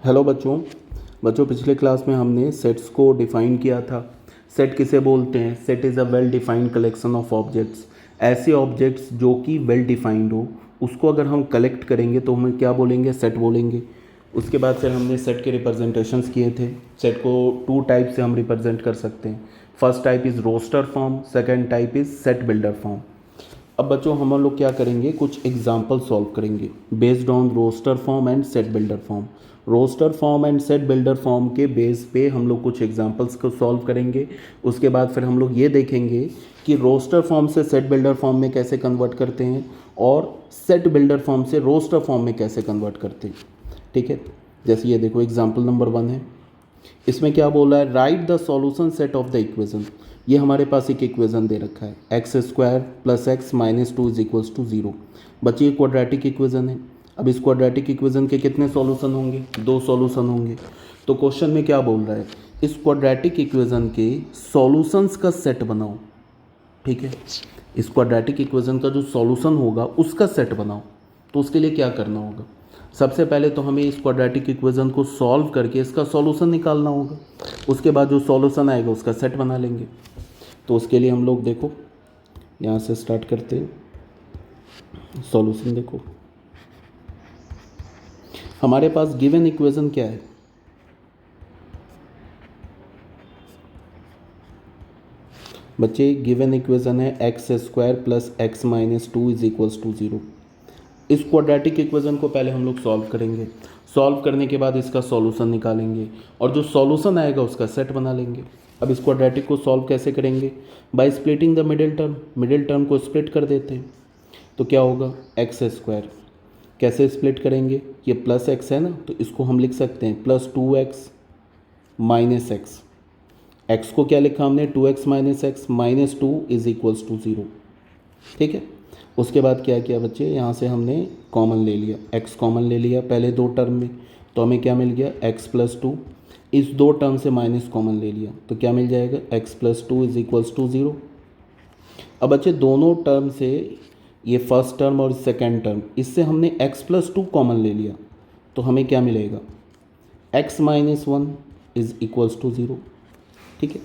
Hello बच्चों। पिछले class में हमने सेट्स को डिफ़ाइन किया था। सेट किसे बोलते हैं? Set is a well defined collection of objects. ऐसे ऑब्जेक्ट्स जो कि वेल डिफाइंड हो, उसको अगर हम कलेक्ट करेंगे तो हमें क्या बोलेंगे? सेट बोलेंगे। उसके बाद फिर हमने सेट के रिप्रेजेंटेशंस किए थे। सेट को टू टाइप से हम रिप्रेजेंट कर सकते हैं। First type is roster form, second type is set builder form. अब बच्चों हम लोग क्या करेंगे? कुछ एग्जाम्पल सॉल्व करेंगे based on roster form and set builder form. Roster form and set builder form के बेस पे हम लोग कुछ एग्जाम्पल्स को सॉल्व करेंगे। उसके बाद फिर हम लोग ये देखेंगे कि रोस्टर फॉर्म से सेट बिल्डर फॉर्म में कैसे कन्वर्ट करते हैं और सेट बिल्डर फॉर्म से रोस्टर फॉर्म में कैसे कन्वर्ट करते हैं। ठीक है, जैसे ये देखो एग्जाम्पल नंबर 1 है। इसमें क्या बोला है? Write the solution set of the equation. ये हमारे पास एक इक्वेशन दे रखा है, x square plus x minus two is equals to zero. बच्चे ये क्वाड्रेटिक इक्वेशन है। अब इस क्वाड्रेटिक इक्वेशन के कितने सॉल्यूशन होंगे? 2 सॉल्यूशन होंगे। तो क्वेश्चन में क्या बोल रहा है? इस क्वाड्रेटिक इक्वेशन के सॉल्यूशंस का सेट बनाओ। ठीक है, इस क्वाड्रेटिक इक्वेशन का जो सॉल्यूशन होगा उसका सेट बनाओ। तो उसके लिए क्या करना होगा? सबसे पहले तो हमें इस क्वाड्रेटिक इक्वेशन को सॉल्व करके इसका सॉल्यूशन निकालना होगा। उसके बाद जो सॉल्यूशन आएगा उसका सेट बना लेंगे। तो उसके लिए हम लोग देखो यहाँ से स्टार्ट करते हैं। सॉल्यूशन देखो, हमारे पास गिवन इक्वेशन क्या है? बच्चे गिवन इक्वेशन है x square plus x minus two is equals to zero. इस क्वाड्रेटिक इक्वेशन को पहले हम लोग सॉल्व करेंगे। सॉल्व करने के बाद इसका सॉल्यूशन निकालेंगे और जो सॉल्यूशन आएगा उसका सेट बना लेंगे। अब इस क्वाड्रेटिक को सॉल्व कैसे करेंगे? By splitting the middle term. Middle term को स्प्लिट कर देते हैं तो क्या होगा? X square. कैसे स्प्लिट करेंगे? ये प्लस एक्स है ना, तो इसको हम लिख सकते हैं plus two x minus x. X को क्या लिखा हमने? Two x minus x minus two is equals to zero. ठीक है, उसके बाद क्या किया बच्चे? यहाँ से हमने कॉमन ले लिया, x कॉमन ले लिया पहले दो टर्म में, तो हमें क्या मिल गया? x plus to. इस दो टर्म से माइनस कॉमन ले लिया तो क्या मिल जाएगा? x plus two is equals to zero. अब बच्चे दोनों टर्म से, ये फर्स्ट टर्म और सेकेंड टर्म, इससे हमने x प्लस टू कॉमन ले लिया तो हमें क्या मिलेगा? x minus one is equals to zero. ठीक है,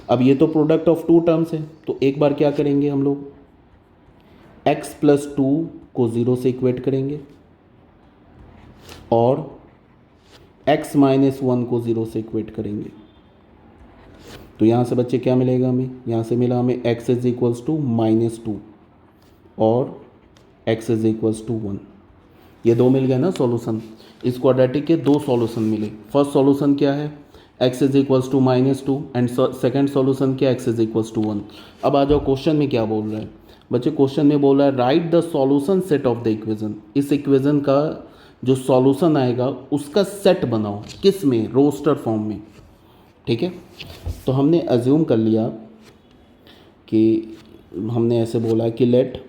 अब ये तो प्रोडक्ट ऑफ टू टर्म्स है, तो एक बार क्या करेंगे हम लोग? x प्लस टू को ज़ीरो से इक्वेट करेंगे और x माइनस वन को ज़ीरो से इक्वेट करेंगे। तो यहाँ से बच्चे क्या मिलेगा हमें? यहाँ से मिला हमें x is equals to minus two और x is equals to one. ये दो मिल गए ना सॉल्यूशन। इस क्वाड्रेटिक के दो सॉल्यूशन मिले। फर्स्ट सॉल्यूशन क्या है? x is equals to minus two and second solution क्या? x is equals to one. अब आ जाओ क्वेश्चन में क्या बोल रहा है बच्चे? क्वेश्चन में बोल रहा है write the solution set of the equation. इस इक्वेशन का जो सॉल्यूशन आएगा उसका सेट बनाओ। किस में? रोस्टर फॉर्म में। ठीक है, तो हमने अज्यूम कर लिया कि हमने ऐसे बोला कि लेट,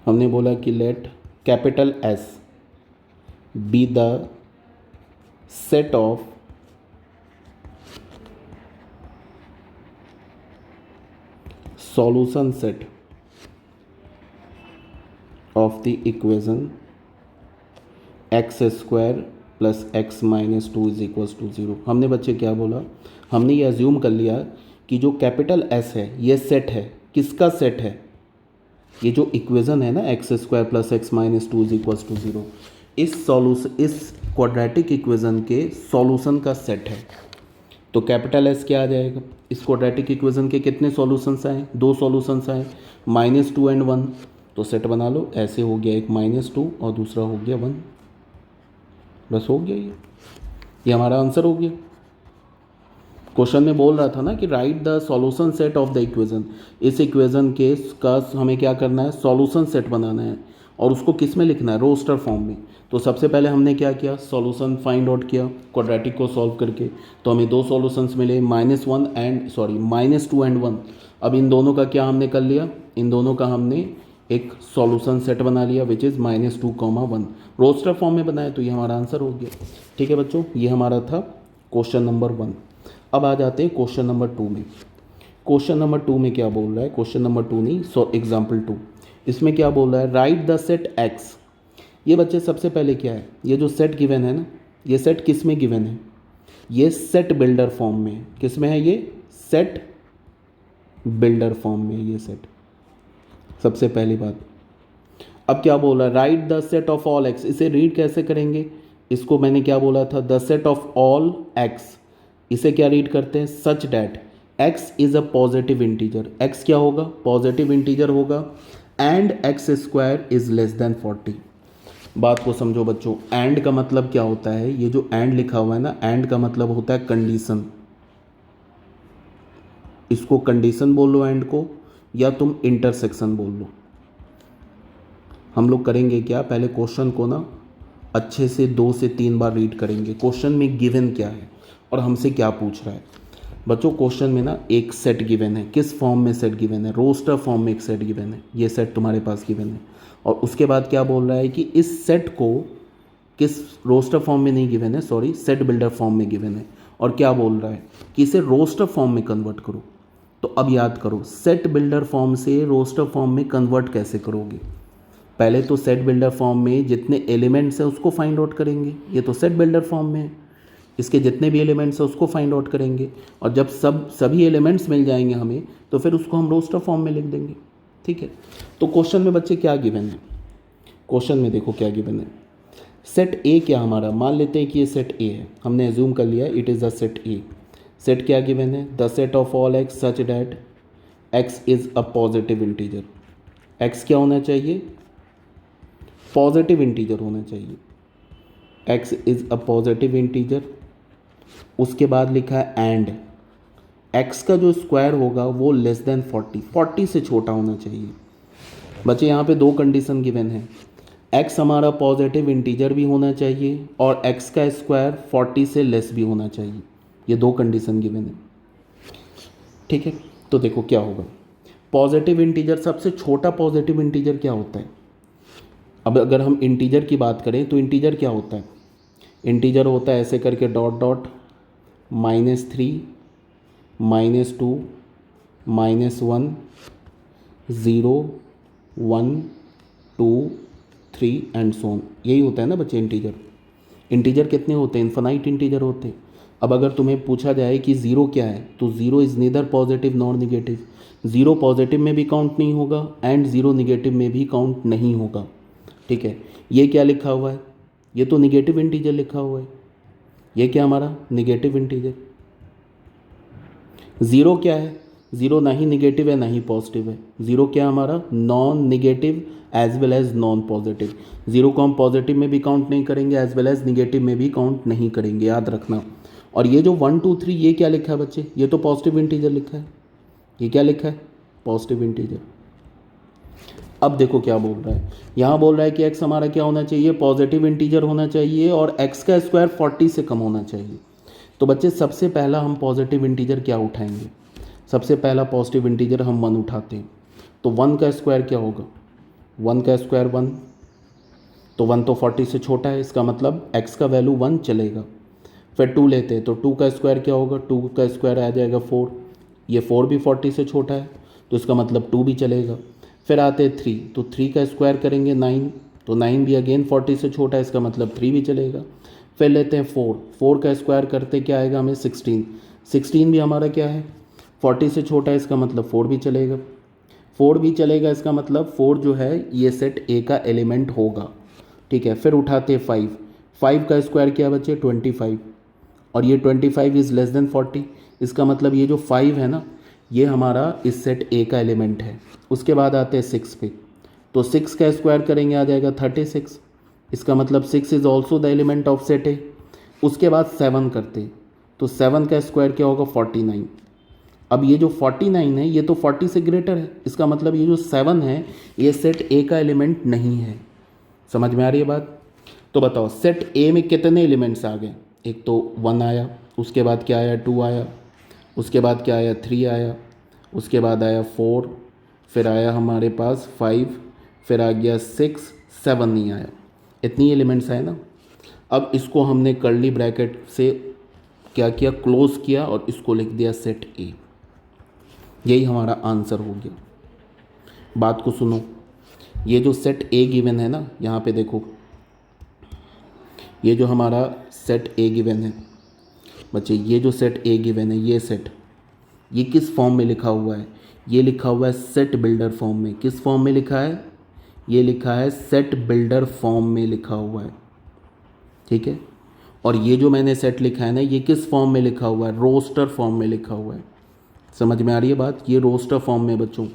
हमने बोला कि let capital S be the set of solution set of the equation x square plus x minus two is equals to zero. हमने बच्चे क्या बोला? हमने ये अज्यूम कर लिया कि जो कैपिटल S है ये सेट है। किसका सेट है? ये जो इक्वेशन है ना x square plus x minus two is equals to zero, इस क्वाड्रेटिक इक्वेशन के सॉल्यूशन का सेट है। तो कैपिटल S क्या आ जाएगा? इस क्वाड्रेटिक इक्वेशन के कितने सॉल्यूशंस आए? दो सॉल्यूशंस आए, माइनस टू एंड वन। तो सेट बना लो। ऐसे हो गया, एक माइनस टू और दूसरा हो गया वन। बस हो गया ये हमारा आंसर हो गया। क्वेश्चन में बोल रहा था ना कि right the solution set of the equation. इस इक्वेशन के का हमें क्या करना है? सॉल्यूशन सेट बनाना है और उसको किस में लिखना है? रोस्टर फॉर्म में। तो सबसे पहले हमने क्या किया? सॉल्यूशन फाइंड आउट किया क्वाड्रेटिक को सॉल्व करके। तो हमें दो सॉल्यूशंस मिले, माइनस टू एंड वन। अब इन दोनों का क्या हमने कर लिया? इन दोनों का हमने एक सॉल्यूशन सेट बना लिया which is minus two comma one. Roster form में बनाया तो ये हमारा आंसर हो गया। ठीक है बच्चों, ये हमारा था क्वेश्चन नंबर 1। अब आ जाते हैं क्वेश्चन नंबर 2 में। क्वेश्चन नंबर 2 में क्या बोल रहा है? क्वेश्चन नंबर 2 नहीं, एग्जाम्पल 2। इसमें क्या बोल रहा है? Write the set x. ये बच्चे सबसे पहले क्या है, ये जो सेट गिवन है ना, ये सेट किस में गिवन है, ये सेट बिल्डर फॉर्म में, किस में है, ये सेट बिल्डर फॉर्म में, ये सेट सबसे पहली बात। अब क्या बोला, right the set of all x, इसे रीड कैसे करेंगे, इसको मैंने क्या बोला था, the set of all x, इसे क्या रीड करते हैं, सच that x is a positive integer, x क्या होगा, पॉजिटिव इंटीजर होगा, and x square is less than 40। बात को समझो बच्चों, एंड का मतलब क्या होता है, ये जो एंड लिखा हुआ है ना, एंड का मतलब होता है कंडीशन, इसको कंडीशन बोल लो एंड को, या तुम इंटरसेक्शन बोल लो। हम लोग करेंगे क्या, पहले क्वेश्चन को ना अच्छे से 2 से 3 बार रीड करेंगे, क्वेश्चन में गिवन क्या है और हमसे क्या पूछ रहा है। बच्चों क्वेश्चन में ना एक सेट गिवन है, किस फॉर्म में सेट गिवन है, रोस्टर फॉर्म में एक सेट गिवन है, ये सेट तुम्हारे पास गिवन है, और उसके बाद क्या बोल रहा है कि इस सेट को किस रोस्टर फॉर्म में नहीं गिवन है, सॉरी सेट बिल्डर फॉर्म में गिवन है, और क्या बोल रहा है कि इसे रोस्टर फॉर्म में कन्वर्ट करो। तो अब याद करो, सेट बिल्डर फॉर्म से रोस्टर फॉर्म में कन्वर्ट कैसे करोगे, पहले तो सेट बिल्डर फॉर्म में जितने एलिमेंट्स हैं उसको फाइंड आउट करेंगे, ये तो सेट बिल्डर फॉर्म में है, इसके जितने भी एलिमेंट्स हैं उसको फाइंड आउट करेंगे, और जब सभी एलिमेंट्स मिल जाएंगे हमें, तो फिर उसको हम रोस्टर फॉर्म में लिख देंगे। ठीक है, तो क्वेश्चन में बच्चे क्या गिवन है, क्वेश्चन में देखो क्या गिवन है, सेट ए क्या हमारा, मान लेते हैं कि ये सेट ए है, हमने एज्यूम कर लिया it is a set A. Set क्या गिवन है, the set of all x such that x is a positive integer, x क्या होना चाहिए, पॉजिटिव इंटीजर होना चाहिए, x is a positive integer. उसके बाद लिखा है एंड x का जो स्क्वायर होगा वो लेस देन 40, 40 से छोटा होना चाहिए। बच्चे यहाँ पे 2 कंडीशन गिवन है, x हमारा पॉजिटिव इंटीजर भी होना चाहिए और x का स्क्वायर 40 से लेस भी होना चाहिए, ये 2 कंडीशन गिवन है। ठीक है, तो देखो क्या होगा, पॉजिटिव इंटीजर, सबसे छोटा पॉजिटिव इंटीजर क्या होता है, अब अगर हम इंटीजर की बात करें तो इंटीजर क्या होता है, इंटीजर होता है ऐसे करके dot dot -3 -2 -1 0 1 2 3 and so on, यही होता है ना बच्चे इंटीजर। इंटीजर कितने होते हैं, इन्फिनाइट इंटीजर होते हैं। अब अगर तुम्हें पूछा जाए कि ज़ीरो क्या है, तो zero is neither positive nor negative, zero positive में भी काउंट नहीं होगा एंड ज़ीरो निगेटिव में भी काउंट नहीं होगा। ठीक है, ये क्या लिखा हुआ है, ये तो निगेटिव इंटीजर लिखा हुआ है, ये क्या हमारा निगेटिव इंटीजर। ज़ीरो क्या है, ज़ीरो ना ही निगेटिव है ना ही पॉजिटिव है, ज़ीरो क्या हमारा non negative as well as non positive, zero को हम पॉजिटिव में भी काउंट नहीं करेंगे एज वेल एज निगेटिव में भी काउंट नहीं करेंगे, याद रखना। और ये जो 1 2 3 ये क्या लिखा है बच्चे, ये तो पॉजिटिव इंटीजर लिखा है, ये क्या लिखा है, पॉजिटिव इंटीजर। अब देखो क्या बोल रहा है, यहाँ बोल रहा है कि x हमारा क्या होना चाहिए, पॉजिटिव इंटीजर होना चाहिए और x का स्क्वायर 40 से कम होना चाहिए। तो बच्चे सबसे पहला हम पॉजिटिव इंटीजर क्या उठाएंगे, सबसे पहला पॉजिटिव इंटीजर हम 1 उठाते हैं, तो 1 का स्क्वायर क्या होगा, 1 का स्क्वायर 1, तो 1 तो 40 से छोटा है, इसका मतलब x का वैल्यू 1 चलेगा। फिर 2 लेते हैं, तो 2 का स्क्वायर क्या होगा, 2 का स्क्वायर आ जाएगा 4, ये 4 भी 40 से छोटा है, तो इसका मतलब 2 भी चलेगा। फिर आते हैं 3, तो 3 का स्क्वायर करेंगे 9, तो 9 भी अगेन 40 से छोटा है, इसका मतलब 3 भी चलेगा। फिर लेते हैं 4, 4 का स्क्वायर करते क्या आएगा हमें 16, 16 भी हमारा क्या है 40 से छोटा है, इसका मतलब 4 भी चलेगा, 4 भी चलेगा, इसका मतलब 4 जो है ये सेट ए का एलिमेंट होगा। ठीक है, फिर उठाते हैं 5, 5 का स्क्वायर क्या बचे 25, और ये 25 इज़ लेस देन 40, इसका मतलब ये जो 5 है ना ये हमारा इस सेट ए का एलिमेंट है। उसके बाद आते हैं 6 पे, तो 6 का स्क्वायर करेंगे आ जाएगा 36, इसका मतलब 6 is also the element of set ए। उसके बाद 7 करते, तो 7 का स्क्वायर क्या होगा 49। अब ये जो 49 है ये तो 40 से ग्रेटर है, इसका मतलब ये जो 7 है ये सेट ए का एलिमेंट नहीं है। समझ में आ रही है बात। तो बताओ सेट ए में कितने एलिमेंट्स आ गए, एक तो 1 आया, उसके बाद क्या आया 2 आया, उसके बाद क्या आया 3 आया, उसके बाद आया 4, फिर आया हमारे पास 5, फिर आ गया 6, 7 नहीं आया, इतनी एलिमेंट्स आए ना। अब इसको हमने कर्ली ब्रैकेट से क्या किया क्लोज किया और इसको लिख दिया सेट ए, यही हमारा आंसर हो गया। बात को सुनो, ये जो सेट ए गिवन है ना यहाँ पे देखो ये जो हमारा सेट ए गिवन है बच्चे, ये जो सेट ए गिवन है, ये सेट, ये किस फॉर्म में लिखा हुआ है? ये लिखा हुआ है सेट बिल्डर फॉर्म में। किस फॉर्म में लिखा है? ये लिखा है सेट बिल्डर फॉर्म में लिखा हुआ है, ठीक है। और ये जो मैंने सेट लिखा है ना, ये किस फॉर्म में लिखा हुआ है? रोस्टर फॉर्म में लिखा हुआ है। समझ में आ रही है बात? ये रोस्टर फॉर्म में बच्चों।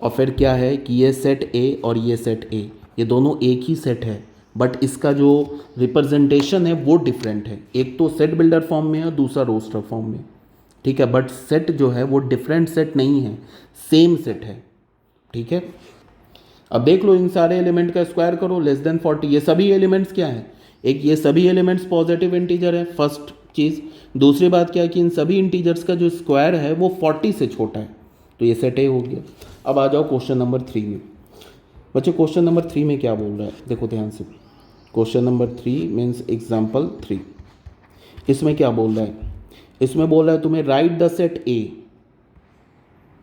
और फिर क्या है कि ये सेट ए और ये सेट ए, ये दोनों एक ही सेट है, बट इसका जो रिप्रेजेंटेशन है वो डिफरेंट है। एक तो सेट बिल्डर फॉर्म में है, दूसरा रोस्टर फॉर्म में, ठीक है। बट सेट जो है वो डिफरेंट सेट नहीं है, सेम सेट है, ठीक है। अब देख लो, इन सारे एलिमेंट का स्क्वायर करो, लेस देन 40। ये सभी एलिमेंट्स क्या हैं? एक, ये सभी एलिमेंट्स पॉजिटिव इंटीजर है, फर्स्ट चीज़। दूसरी बात क्या है कि इन सभी इंटीजर्स का जो स्क्वायर है वो 40 से छोटा है, तो ये सेट ए हो गया। अब आ जाओ क्वेश्चन नंबर 3 में। बच्चे क्वेश्चन नंबर 3 में क्या बोल रहा है, देखो ध्यान से। Question number 3 means example 3। इसमें क्या बोल रहा है? इसमें बोल रहा है तुम्हें right the set A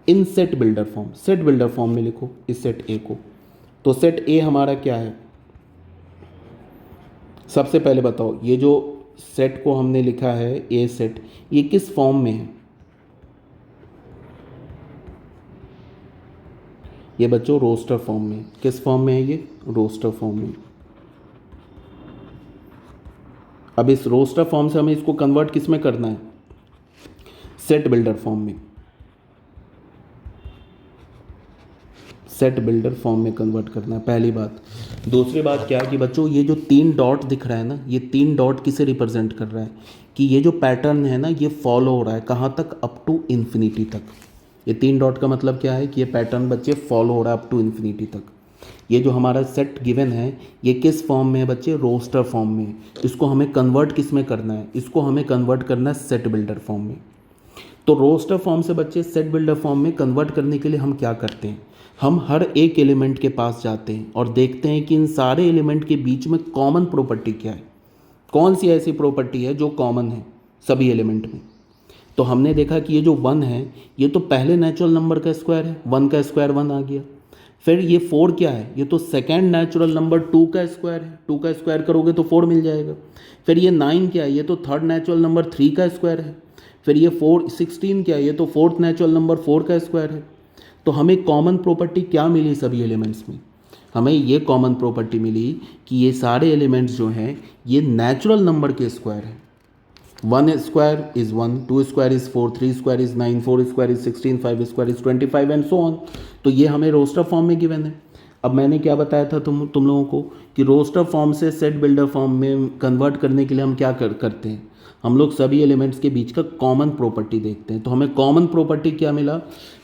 in set builder form. Set builder form में लिखो इस सेट ए को। तो सेट ए हमारा क्या है? सबसे पहले बताओ, ये जो सेट को हमने लिखा है ए सेट, ये किस फॉर्म में है? ये बच्चों रोस्टर फॉर्म में। किस फॉर्म में है ये? रोस्टर फॉर्म में। अब इस रोस्टर फॉर्म से हमें इसको कन्वर्ट किस में करना है? सेट बिल्डर फॉर्म में। सेट बिल्डर फॉर्म में कन्वर्ट करना है, पहली बात। दूसरी बात क्या है कि बच्चों ये जो 3 डॉट दिख रहा है ना, ये 3 डॉट किसे रिप्रेजेंट कर रहा है? कि ये जो पैटर्न है ना, ये फॉलो हो रहा है कहाँ तक? अप टू इन्फिनिटी तक। ये 3 डॉट का मतलब क्या है कि ये पैटर्न बच्चे फॉलो हो रहा है अप टू इन्फिनिटी तक। ये जो हमारा सेट गिवन है, ये किस फॉर्म में है बच्चे? रोस्टर फॉर्म में। इसको हमें कन्वर्ट किस में करना है? इसको हमें कन्वर्ट करना है सेट बिल्डर फॉर्म में। तो रोस्टर फॉर्म से बच्चे सेट बिल्डर फॉर्म में कन्वर्ट करने के लिए हम क्या करते हैं? हम हर एक एलिमेंट के पास जाते हैं और देखते हैं कि इन सारे एलिमेंट के बीच में कॉमन प्रॉपर्टी क्या है। कौन सी ऐसी प्रॉपर्टी है जो कॉमन है सभी एलिमेंट में? तो हमने देखा कि ये जो 1 है, ये तो पहले नेचुरल नंबर का स्क्वायर है, 1 का स्क्वायर 1 आ गया। फिर ये 4 क्या है? ये तो सेकेंड नेचुरल नंबर 2 का स्क्वायर है, 2 का स्क्वायर करोगे तो 4 मिल जाएगा। फिर ये 9 क्या है? ये तो थर्ड नेचुरल नंबर 3 का स्क्वायर है। फिर ये 16 क्या है? ये तो फोर्थ नेचुरल नंबर 4 का स्क्वायर है। तो हमें कॉमन प्रॉपर्टी क्या मिली सभी एलिमेंट्स में? हमें ये कॉमन प्रॉपर्टी मिली कि ये सारे एलिमेंट्स जो हैं ये नेचुरल नंबर के स्क्वायर हैं। 1 square is 1, 2 square is 4, 3 square is 9, 4 square is 16, 5 square is 25 and so on. तो ये हमें रोस्टर फॉर्म में गिवन है। अब मैंने क्या बताया था तुम लोगों को कि रोस्टर फॉर्म से सेट बिल्डर फॉर्म में कन्वर्ट करने के लिए हम क्या करते हैं? हम लोग सभी एलिमेंट्स के बीच का कॉमन प्रॉपर्टी देखते हैं। तो हमें कॉमन प्रॉपर्टी क्या मिला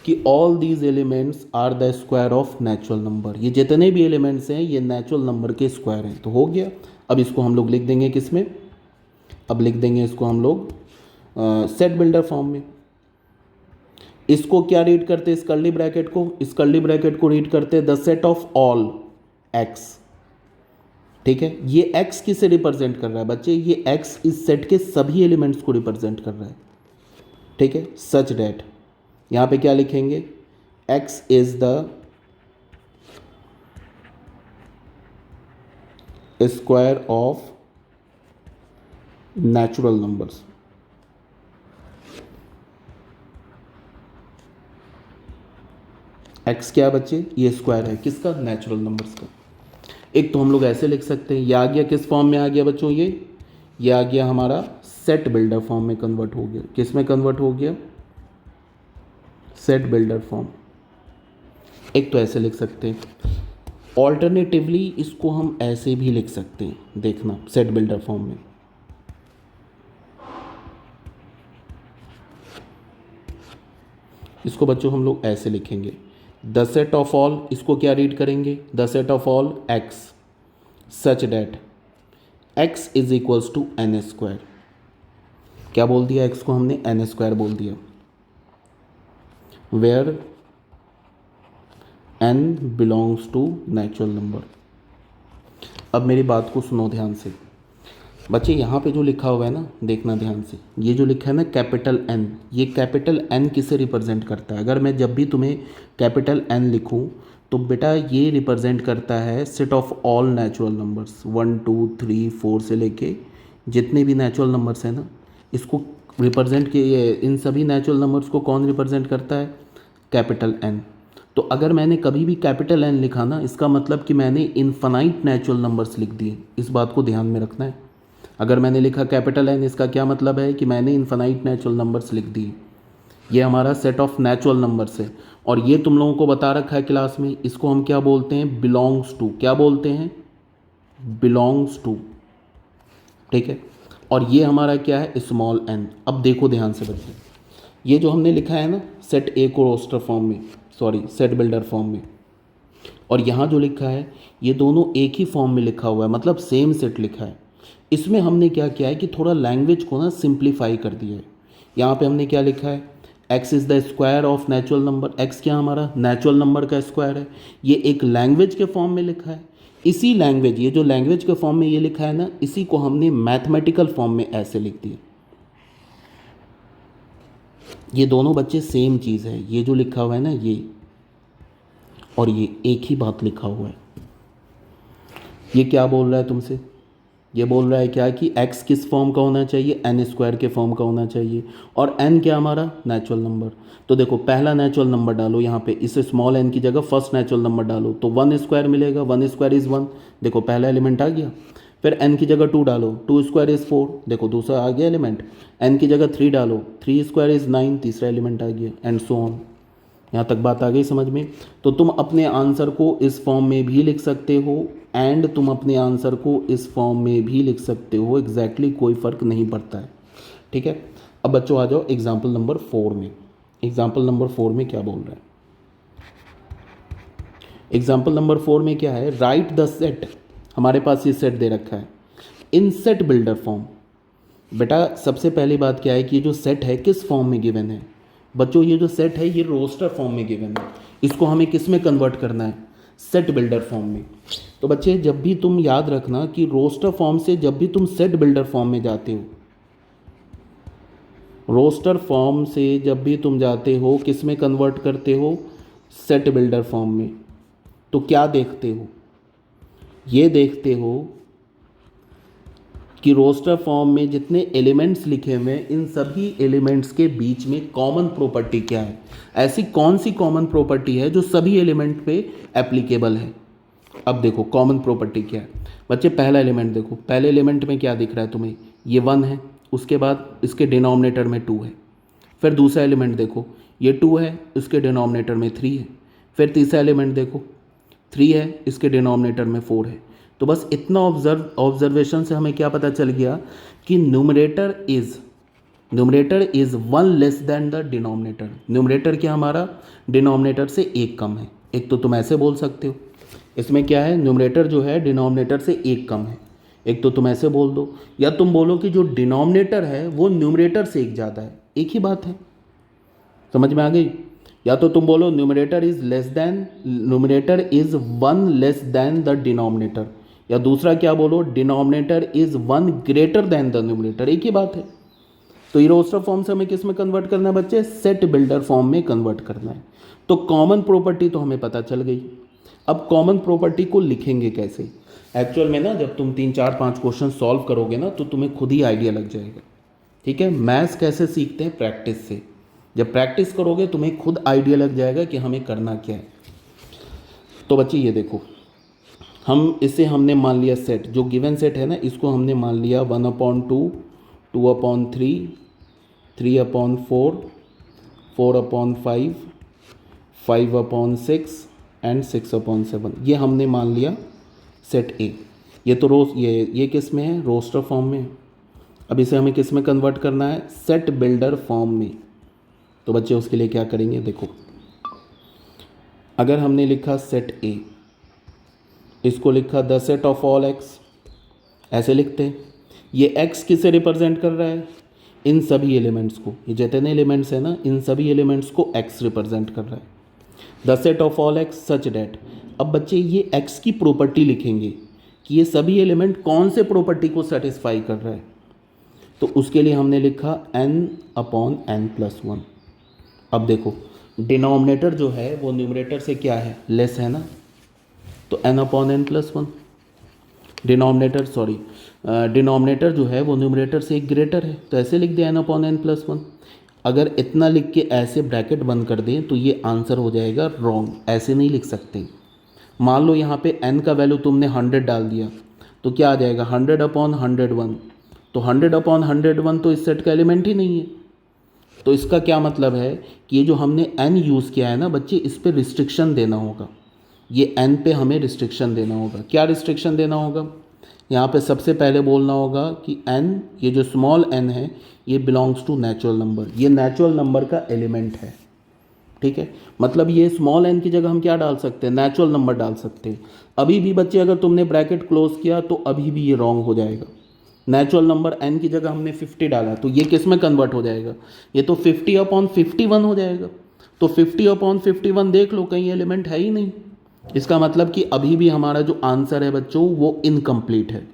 कि all these elements are the square of natural number. ये जितने भी एलिमेंट्स हैं ये नेचुरल नंबर के स्क्वायर हैं। तो हो गया। अब इसको हम लोग लिख देंगे किस में? अब लिख देंगे इसको हम लोग सेट बिल्डर फॉर्म में। इसको क्या रीड करते हैं? इस कर्ली ब्रैकेट को, इस कर्ली ब्रैकेट को रीड करते हैं the set of all x. ठीक है, ये x किसे रिप्रेजेंट कर रहा है बच्चे? ये x इस सेट के सभी एलिमेंट्स को रिप्रेजेंट कर रहा है। ठीक है, सच डैट यहां पे क्या लिखेंगे? x is the square of natural numbers. x क्या है बच्चे? ये स्क्वायर है किसका? नेचुरल नंबर्स का। एक तो हम लोग ऐसे लिख सकते हैं, ये आ गया किस फॉर्म में आ गया बच्चों? ये आ गया हमारा सेट बिल्डर फॉर्म में कन्वर्ट हो गया। किस में कन्वर्ट हो गया? Set builder form. एक तो ऐसे लिख सकते हैं, ऑल्टरनेटिवली इसको हम ऐसे भी लिख सकते हैं, देखना सेट बिल्डर फॉर्म में। इसको बच्चों हम लोग ऐसे लिखेंगे, द सेट ऑफ ऑल, इसको क्या रीड करेंगे? The set of all x such that x is equals to n square. क्या बोल दिया? एक्स को हमने एन स्क्वायर बोल दिया, where n belongs to natural number. अब मेरी बात को सुनो ध्यान से बच्चे, यहाँ पे जो लिखा हुआ है ना, देखना ध्यान से, ये जो लिखा है ना कैपिटल एन, ये कैपिटल एन किसे रिप्रेजेंट करता है? अगर मैं जब भी तुम्हें कैपिटल एन लिखूँ तो बेटा ये रिप्रेजेंट करता है set of all natural numbers, 1 2 3 4 से लेके जितने भी नेचुरल नंबर्स हैं ना, इसको रिप्रेजेंट किए, इन सभी नेचुरल नंबर्स को कौन रिप्रेजेंट करता है? Capital N. तो अगर मैंने कभी भी कैपिटल एन लिखा ना, इसका मतलब कि मैंने इनफाइनाइट नेचुरल नंबर्स लिख दिए। इस बात को ध्यान में रखना है। अगर मैंने लिखा कैपिटल एन, इसका क्या मतलब है कि मैंने इनफाइनाइट नेचुरल नंबर्स लिख दिए। ये हमारा सेट ऑफ नेचुरल नंबर्स है, और ये तुम लोगों को बता रखा है क्लास में, इसको हम क्या बोलते हैं? Belongs to. क्या बोलते हैं? Belongs to. ठीक है। और ये हमारा क्या है? Small n. अब देखो ध्यान से बच्चे, ये जो हमने लिखा है ना सेट ए को रोस्टर फॉर्म में, सॉरी सेट बिल्डर फॉर्म में, और यहाँ जो लिखा है ये दोनों एक ही फॉर्म में लिखा हुआ है, मतलब सेम सेट लिखा है। इसमें हमने क्या किया है कि थोड़ा लैंग्वेज को ना सिंप्लीफाई कर दिया है। यहाँ पे हमने क्या लिखा है? x is the square of natural number. x क्या हमारा? नेचुरल नंबर का स्क्वायर है। ये एक लैंग्वेज के फॉर्म में लिखा है। इसी लैंग्वेज, ये जो लैंग्वेज के फॉर्म में ये लिखा है ना, इसी को हमने मैथमेटिकल फॉर्म में ऐसे लिख दिया। ये दोनों बच्चे सेम चीज़ है, ये जो लिखा हुआ है ना ये, और ये एक ही बात लिखा हुआ है। ये क्या बोल रहा है तुमसे? ये बोल रहा है क्या कि x किस फॉर्म का होना चाहिए? एन स्क्वायर के फॉर्म का होना चाहिए। और n क्या हमारा? Natural number. तो देखो पहला नेचुरल नंबर डालो यहाँ पे, इस स्मॉल n की जगह फर्स्ट नेचुरल नंबर डालो तो 1 स्क्वायर मिलेगा। 1 स्क्वायर इज़ 1, देखो पहला एलिमेंट आ गया। फिर n की जगह 2 डालो, 2 स्क्वायर इज़ 4, देखो दूसरा आ गया एलिमेंट। n की जगह 3 डालो, 3 स्क्वायर इज़ 9, तीसरा एलिमेंट आ गया, एंड सो ऑन। यहाँ तक बात आ गई समझ में? तो तुम अपने आंसर को इस फॉर्म में भी लिख सकते हो, एंड तुम अपने आंसर को इस फॉर्म में भी लिख सकते हो। एग्जैक्टली कोई फ़र्क नहीं पड़ता है। ठीक है। अब बच्चों आ जाओ एग्जाम्पल नंबर 4 में। एग्जाम्पल नंबर 4 में क्या बोल रहा है? एग्जाम्पल नंबर 4 में क्या है? Write the set. हमारे पास ये सेट दे रखा है इन सेट बिल्डर फॉर्म। बेटा सबसे पहली बात क्या है कि ये जो सेट है किस फॉर्म में गिवन है? बच्चों ये जो सेट है ये रोस्टर फॉर्म में गिवन है। इसको हमें किस में कन्वर्ट करना है? सेट बिल्डर फॉर्म में। तो बच्चे जब भी तुम याद रखना कि रोस्टर फॉर्म से जब भी तुम सेट बिल्डर फॉर्म में जाते हो, रोस्टर फॉर्म से जब भी तुम जाते हो किस में कन्वर्ट करते हो? सेट बिल्डर फॉर्म में। तो क्या देखते हो? ये देखते हो कि रोस्टर फॉर्म में जितने एलिमेंट्स लिखे हुए हैं इन सभी एलिमेंट्स के बीच में कॉमन प्रॉपर्टी क्या है? ऐसी कौन सी कॉमन प्रॉपर्टी है जो सभी एलिमेंट पे एप्लीकेबल है? अब देखो कॉमन प्रॉपर्टी क्या है बच्चे। पहला एलिमेंट देखो, पहले एलिमेंट में क्या दिख रहा है तुम्हें? ये 1 है, उसके बाद इसके डिनोमिनेटर में 2 है। फिर दूसरा एलिमेंट देखो, ये 2 है, इसके डिनोमिनेटर में 3 है। फिर तीसरा एलिमेंट देखो, 3 है, इसके डिनोमिनेटर में 4 है। तो बस इतना ऑब्जर्वेशन से हमें क्या पता चल गया कि numerator is 1 less than the denominator. Numerator क्या हमारा? डिनोमिनेटर से 1 कम है। एक तो तुम ऐसे बोल सकते हो, इसमें क्या है? न्यूमरेटर जो है डिनोमिनेटर से 1 कम है। एक तो तुम ऐसे बोल दो, या तुम बोलो कि जो डिनोमिनेटर है वो न्यूमरेटर से 1 ज़्यादा है। एक ही बात है, समझ में आ गई? या तो तुम बोलो numerator is 1 less than the denominator, या दूसरा क्या बोलो? Denominator is 1 greater than the numerator. एक ही बात है। तो ये रोस्टर फॉर्म से हमें किस में कन्वर्ट करना है बच्चे? सेट बिल्डर फॉर्म में कन्वर्ट करना है। तो कॉमन प्रॉपर्टी तो हमें पता चल गई। अब कॉमन प्रॉपर्टी को लिखेंगे कैसे? एक्चुअल में ना जब तुम 3 4 5 क्वेश्चन सॉल्व करोगे ना तो तुम्हें खुद ही आइडिया लग जाएगा। ठीक है। मैथ्स कैसे सीखते हैं? प्रैक्टिस से। जब प्रैक्टिस करोगे तुम्हें खुद आइडिया लग जाएगा कि हमें करना क्या है। तो बच्चे ये देखो, इसे हमने मान लिया सेट, जो गिवन सेट है ना इसको हमने मान लिया 1/2, 2/3, 3/4, 4/5, 5/6 एंड 6/7। ये हमने मान लिया सेट ए। ये तो ये किस में है? रोस्टर फॉर्म में। अब इसे हमें किस में कन्वर्ट करना है? सेट बिल्डर फॉर्म में। तो बच्चे उसके लिए क्या करेंगे? देखो, अगर हमने लिखा सेट ए, इसको लिखा the set of all x, ऐसे लिखते हैं। ये एक्स किसे रिप्रेजेंट कर रहा है? इन सभी एलिमेंट्स को। ये जितने एलिमेंट्स हैं ना इन सभी एलिमेंट्स को एक्स रिप्रेजेंट कर रहा है। The set of all x such that. अब बच्चे ये एक्स की प्रॉपर्टी लिखेंगे कि ये सभी एलिमेंट कौन से प्रॉपर्टी को सेटिस्फाई कर रहा है। तो उसके लिए हमने लिखा n/n+1। अब देखो डिनोमिनेटर जो है वो न्यूमरेटर से क्या है, लेस है ना, तो n upon n plus one. Denominator जो है वो न्यूमरेटर से एक ग्रेटर है, तो ऐसे लिख दें n upon n plus one. अगर इतना लिख के ऐसे ब्रैकेट बंद कर दें तो ये आंसर हो जाएगा रॉन्ग, ऐसे नहीं लिख सकते। मान लो यहाँ पे n का वैल्यू तुमने 100 डाल दिया, तो क्या आ जाएगा 100 अपॉन 101, तो 100 अपॉन 101 तो इस सेट का एलिमेंट ही नहीं है। तो इसका क्या मतलब है कि ये जो हमने n यूज़ किया है ना बच्चे, इस पर रिस्ट्रिक्शन देना होगा, ये n पे हमें रिस्ट्रिक्शन देना होगा। क्या रिस्ट्रिक्शन देना होगा, यहाँ पे सबसे पहले बोलना होगा कि n, ये जो स्मॉल n है ये बिलोंग्स टू नेचुरल नंबर, ये नेचुरल नंबर का एलिमेंट है। ठीक है, मतलब ये स्मॉल n की जगह हम क्या डाल सकते हैं, नेचुरल नंबर डाल सकते हैं। अभी भी बच्चे अगर तुमने ब्रैकेट क्लोज किया तो अभी भी ये रॉन्ग हो जाएगा। नेचुरल नंबर n की जगह हमने 50 डाला, तो ये किस में कन्वर्ट हो जाएगा, ये तो 50 अपॉन 51 हो जाएगा। तो 50 अपॉन 51 देख लो, कहीं एलिमेंट है ही नहीं। इसका मतलब कि अभी भी हमारा जो आंसर है बच्चों वो इनकम्प्लीट है।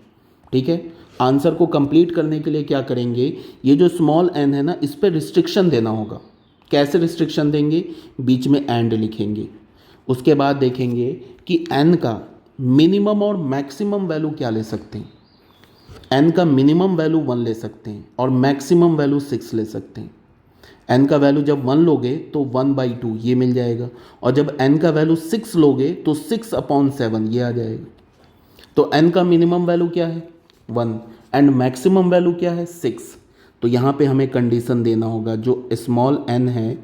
ठीक है, आंसर को कंप्लीट करने के लिए क्या करेंगे, ये जो स्मॉल n है ना इस पर रिस्ट्रिक्शन देना होगा। कैसे रिस्ट्रिक्शन देंगे, बीच में एंड लिखेंगे। उसके बाद देखेंगे कि n का मिनिमम और मैक्सिमम वैल्यू क्या ले सकते हैं। n का मिनिमम वैल्यू 1 ले सकते हैं और मैक्सिमम वैल्यू 6 ले सकते हैं। n का वैल्यू जब 1 लोगे तो 1/2 ये मिल जाएगा, और जब n का वैल्यू 6 लोगे तो 6 अपॉन 7 ये आ जाएगा। तो n का मिनिमम वैल्यू क्या है 1 एंड मैक्सिमम वैल्यू क्या है 6। तो यहाँ पे हमें कंडीशन देना होगा जो स्मॉल n है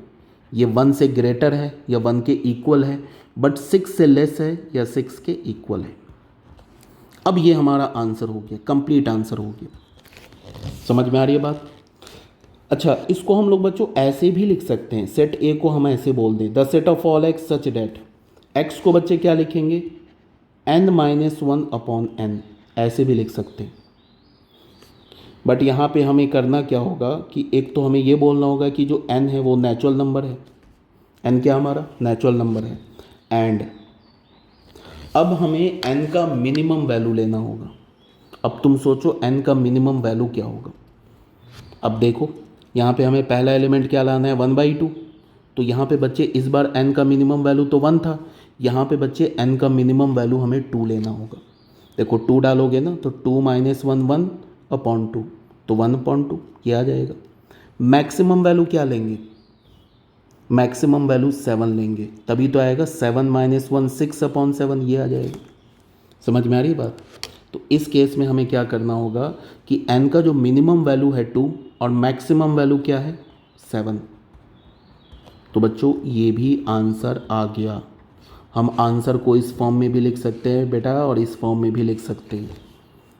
ये 1 से ग्रेटर है या 1 के इक्वल है, बट 6 से लेस है या 6 के इक्वल है। अब ये हमारा आंसर हो गया, कंप्लीट आंसर हो गया। समझ में आ रही है बात। अच्छा, इसको हम लोग बच्चों ऐसे भी लिख सकते हैं, सेट ए को हम ऐसे बोल दें, the set of all x such that, x को बच्चे क्या लिखेंगे n-1 अपॉन n, ऐसे भी लिख सकते हैं। बट यहाँ पे हमें करना क्या होगा कि एक तो हमें ये बोलना होगा कि जो n है वो नेचुरल नंबर है, n क्या हमारा नेचुरल नंबर है, एंड अब हमें n का मिनिमम वैल्यू लेना होगा। अब तुम सोचो n का मिनिमम वैल्यू क्या होगा। अब देखो यहाँ पे हमें पहला एलिमेंट क्या लाना है 1/2, तो यहाँ पे बच्चे इस बार n का मिनिमम वैल्यू तो 1 था, यहाँ पे बच्चे n का मिनिमम वैल्यू हमें 2 लेना होगा। देखो 2 डालोगे ना तो 2 - 1 1 अपॉन 2, तो 1/2 ये आ जाएगा। मैक्सिमम वैल्यू क्या लेंगे, मैक्सिमम वैल्यू 7 लेंगे, तभी तो आएगा 7 - 1 6 अपॉन 7 ये आ जाएगा। समझ में आ रही है बात। तो इस केस में हमें क्या करना होगा कि n का जो मिनिमम वैल्यू है 2 और मैक्सिमम वैल्यू क्या है 7। तो बच्चों ये भी आंसर आ गया। हम आंसर को इस फॉर्म में भी लिख सकते हैं बेटा और इस फॉर्म में भी लिख सकते हैं।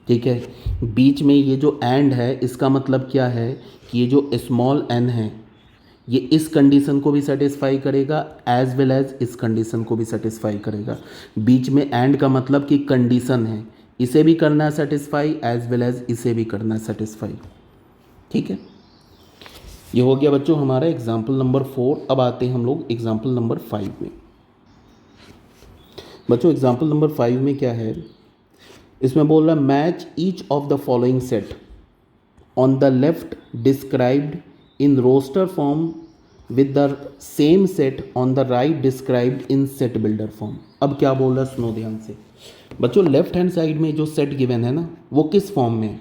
ठीक है, बीच में ये जो एंड है इसका मतलब क्या है कि ये जो स्मॉल n है ये इस कंडीशन को भी सेटिस्फाई करेगा एज वेल एज इस कंडीशन को भी सेटिस्फाई करेगा। बीच में एंड का मतलब कि कंडीशन है, इसे भी करना है सेटिस्फाई एज वेल एज इसे भी करना है सेटिस्फाई। ठीक है, ये हो गया बच्चों हमारा एग्जाम्पल नंबर 4। अब आते हैं हम लोग एग्जाम्पल नंबर 5 में। बच्चों एग्जाम्पल नंबर 5 में क्या है, इसमें बोल रहा है match each of the following set on the left described in roster form with the same set on the right described in set builder form. अब क्या बोल रहा है सुनो ध्यान से बच्चों, लेफ्ट हैंड साइड में जो सेट गिवन है ना वो किस फॉर्म में है,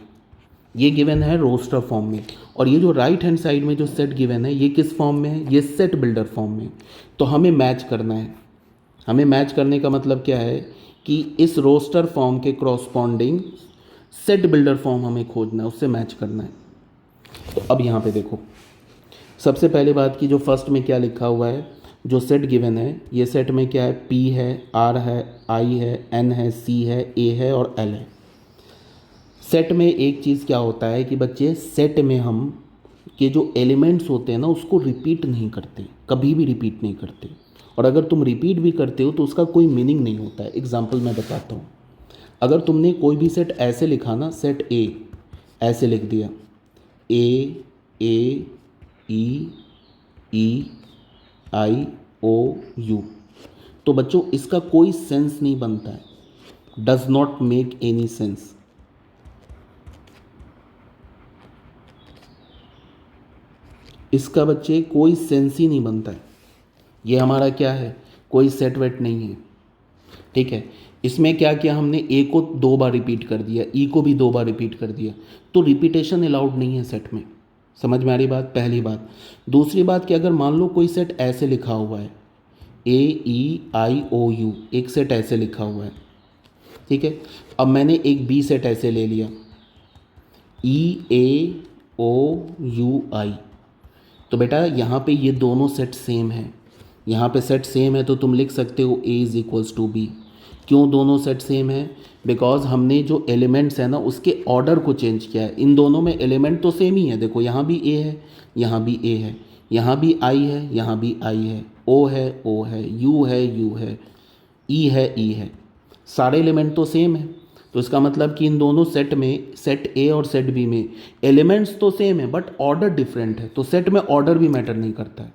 ये गिवन है रोस्टर फॉर्म में, और ये जो राइट हैंड साइड में जो सेट गिवन है ये किस फॉर्म में है, ये सेट बिल्डर फॉर्म में। तो हमें मैच करना है। हमें मैच करने का मतलब क्या है कि इस रोस्टर फॉर्म के करॉस्पॉन्डिंग सेट बिल्डर फॉर्म हमें खोजना है, उससे मैच करना है। तो अब यहाँ पे देखो, सबसे पहले बात की जो फर्स्ट में क्या लिखा हुआ है, जो सेट गिवन है ये सेट में क्या है, P है, R है, I है, N है, C है, A है और L है। सेट में एक चीज़ क्या होता है कि बच्चे सेट में हम के जो एलिमेंट्स होते हैं ना उसको रिपीट नहीं करते, कभी भी रिपीट नहीं करते, और अगर तुम रिपीट भी करते हो तो उसका कोई मीनिंग नहीं होता है। एग्जाम्पल मैं बताता हूँ, अगर तुमने कोई भी सेट ऐसे लिखा ना, सेट A ऐसे लिख दिया A E E I O U, तो बच्चों इसका कोई सेंस नहीं बनता है, does not make any sense. इसका बच्चे कोई सेंस ही नहीं बनता है। ये हमारा क्या है, कोई सेट वेट नहीं है, ठीक है। इसमें क्या किया हमने, ए को 2 बार रिपीट कर दिया, ई को भी 2 बार रिपीट कर दिया, तो रिपीटेशन अलाउड नहीं है सेट में। समझ में आ रही बात, पहली बात। दूसरी बात कि अगर मान लो कोई सेट ऐसे लिखा हुआ है, AEIOU, एक सेट ऐसे लिखा हुआ है, ठीक है। अब मैंने एक बी सेट ऐसे ले लिया, EAOUI, तो बेटा यहाँ पे ये दोनों सेट सेम है, यहाँ पे सेट सेम है तो तुम लिख सकते हो A is equals to B. क्यों दोनों सेट सेम है, बिकॉज हमने जो एलिमेंट्स है ना उसके ऑर्डर को चेंज किया है। इन दोनों में एलिमेंट तो सेम ही है, देखो यहाँ भी A है, यहाँ भी A है, यहाँ भी I है, यहाँ भी I है, O है O है, U है U है, E है E है, सारे एलिमेंट तो सेम है। तो इसका मतलब कि इन दोनों सेट में, सेट ए और सेट बी में एलिमेंट्स तो सेम है बट ऑर्डर डिफरेंट है, तो सेट में ऑर्डर भी मैटर नहीं करता है।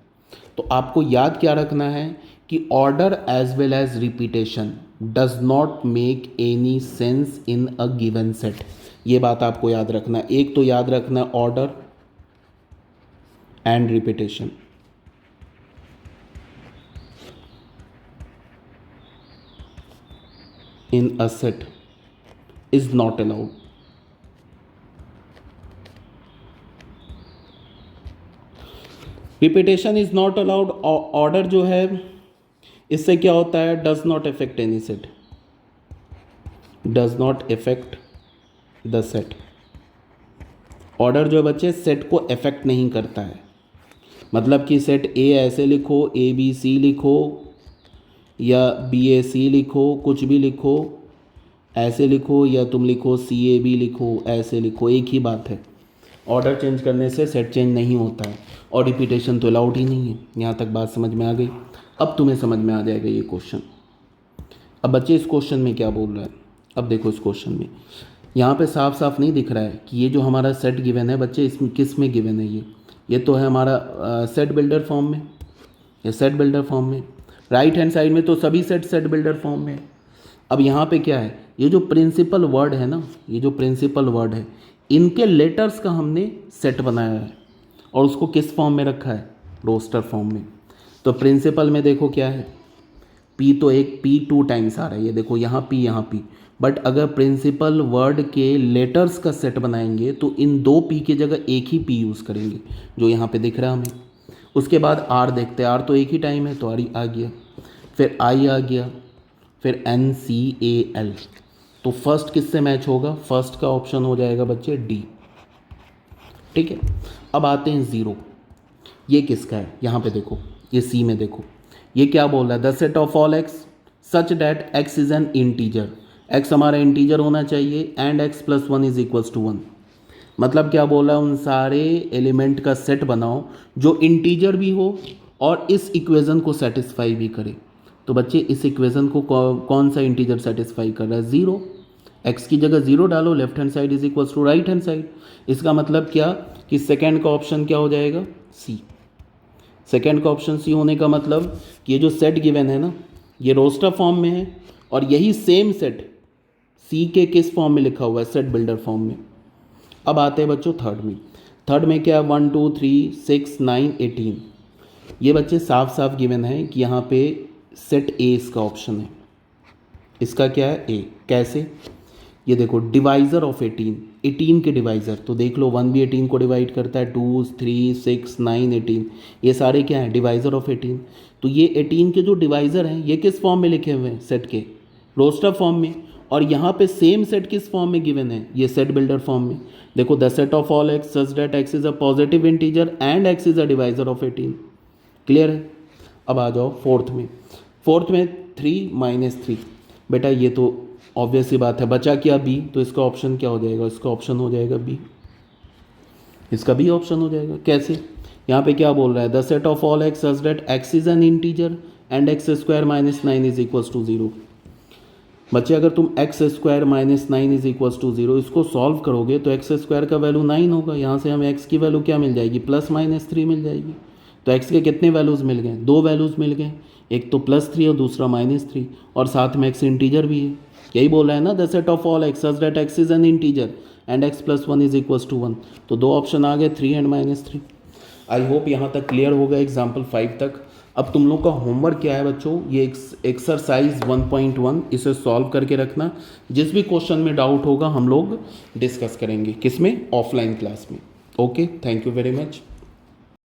तो आपको याद क्या रखना है कि order as well as repetition does not make any sense in a given set. ये बात आपको याद रखना है। एक तो याद रखना order and repetition. In a set is not allowed. Repetition is not allowed. Order जो है इससे क्या होता है, does not effect any set, does not effect the set. Order जो बच्चे सेट को इफेक्ट नहीं करता है, मतलब कि सेट ए ऐसे लिखो, ABC लिखो या BAC लिखो, कुछ भी लिखो, ऐसे लिखो या तुम लिखो CAB लिखो, ऐसे लिखो, एक ही बात है। ऑर्डर चेंज करने से सेट चेंज नहीं होता है और रिपीटेशन तो अलाउड ही नहीं है। यहाँ तक बात समझ में आ गई। अब तुम्हें समझ में आ जाएगा ये क्वेश्चन। अब बच्चे इस क्वेश्चन में क्या बोल रहा है, अब देखो इस क्वेश्चन में यहाँ पे साफ साफ नहीं दिख रहा है कि ये जो हमारा सेट गिवन है बच्चे, इसमें किस में गिवन है, ये तो है हमारा सेट बिल्डर फॉर्म में, ये सेट बिल्डर फॉर्म में। राइट हैंड साइड में तो सभी सेट बिल्डर फॉर्म में। अब यहाँ पे क्या है, ये जो प्रिंसिपल वर्ड है ना, ये जो प्रिंसिपल वर्ड है, इनके लेटर्स का हमने सेट बनाया है और उसको किस फॉर्म में रखा है, रोस्टर फॉर्म में। तो प्रिंसिपल में देखो क्या है, P तो एक P 2 टाइम्स आ रहा है, ये देखो यहाँ P यहाँ P। बट अगर प्रिंसिपल वर्ड के लेटर्स का सेट बनाएंगे तो इन 2 P की जगह एक ही P यूज़ करेंगे जो यहाँ पे दिख रहा है हमें। उसके बाद R देखते हैं, R तो एक ही टाइम है तो R आ गया, फिर I आ गया, फिर NCAL। तो फर्स्ट किससे मैच होगा, फर्स्ट का ऑप्शन हो जाएगा बच्चे D, ठीक है। अब आते हैं 0, ये किसका है, यहाँ पे देखो, ये C में देखो, ये क्या बोल रहा है, the set of all x such that x is an integer, x हमारा इंटीजर होना चाहिए and x plus 1 is equals to 1। मतलब क्या बोला, उन सारे एलिमेंट का सेट बनाओ जो इंटीजर भी हो और इस इक्वेशन को सेटिस्फाई भी करे। तो बच्चे इस इक्वेशन को कौन सा इंटीजर सेटिस्फाई कर रहा है, 0। x की जगह 0 डालो, left hand side is equals to right hand side. इसका मतलब क्या कि सेकेंड का ऑप्शन क्या हो जाएगा, C। सेकेंड का ऑप्शन C होने का मतलब कि ये जो सेट गिवन है ना, ये रोस्टर फॉर्म में है और यही सेम सेट C के किस फॉर्म में लिखा हुआ है, सेट बिल्डर फॉर्म में। अब आते हैं बच्चों थर्ड में। थर्ड में क्या, 1 2 3 6 9 18। ये बच्चे साफ साफ गिवन है कि यहाँ पे सेट A इसका ऑप्शन है। इसका क्या है, A। कैसे, ये देखो डिवाइज़र ऑफ 18 के डिवाइज़र तो देख लो, 1 भी 18 को डिवाइड करता है, 2 3 6 9 18, ये सारे क्या हैं, डिवाइज़र ऑफ 18। तो ये 18 के जो डिवाइज़र हैं ये किस फॉर्म में लिखे हुए हैं, सेट के रोस्टर फॉर्म में। और यहाँ पे सेम सेट किस फॉर्म में गिवन है, ये सेट बिल्डर फॉर्म में। देखो, the set of all x such that x is a positive integer and x is a divisor of 18। Clear है। अब आ जाओ फोर्थ में। फोर्थ में 3 - 3, बेटा ये तो ऑब्वियस सी बात है, बचा क्या B, तो इसका ऑप्शन क्या हो जाएगा, इसका ऑप्शन हो जाएगा B, इसका B ऑप्शन हो जाएगा। कैसे, यहाँ पे क्या बोल रहा है, the set of all x such that x is an integer and x square minus 9 is equals to 0। बच्चे अगर तुम x square minus 9 is equals to 0 इसको सॉल्व करोगे तो एक्स स्क्वायर का वैल्यू 9 होगा, यहाँ से हमें एक्स की वैल्यू क्या मिल जाएगी, +-3 मिल जाएगी। तो एक्स के कितने वैल्यूज़ मिल गए, 2 वैल्यूज़ मिल गए, एक तो +3 और दूसरा -3, और साथ में एक्स इंटीजर भी है। यही बोल रहा है ना, the set of all x such that x is an integer and x plus 1 is equals to 1। तो 2 ऑप्शन आ गए, 3 एंड -3। आई होप यहाँ तक क्लियर होगा एग्जाम्पल 5 तक। अब तुम लोग का होमवर्क क्या है बच्चों, ये एक्सरसाइज 1.1 इसे सॉल्व करके रखना। जिस भी क्वेश्चन में डाउट होगा हम लोग डिस्कस करेंगे, किस में, ऑफलाइन क्लास में। Okay, thank you very much.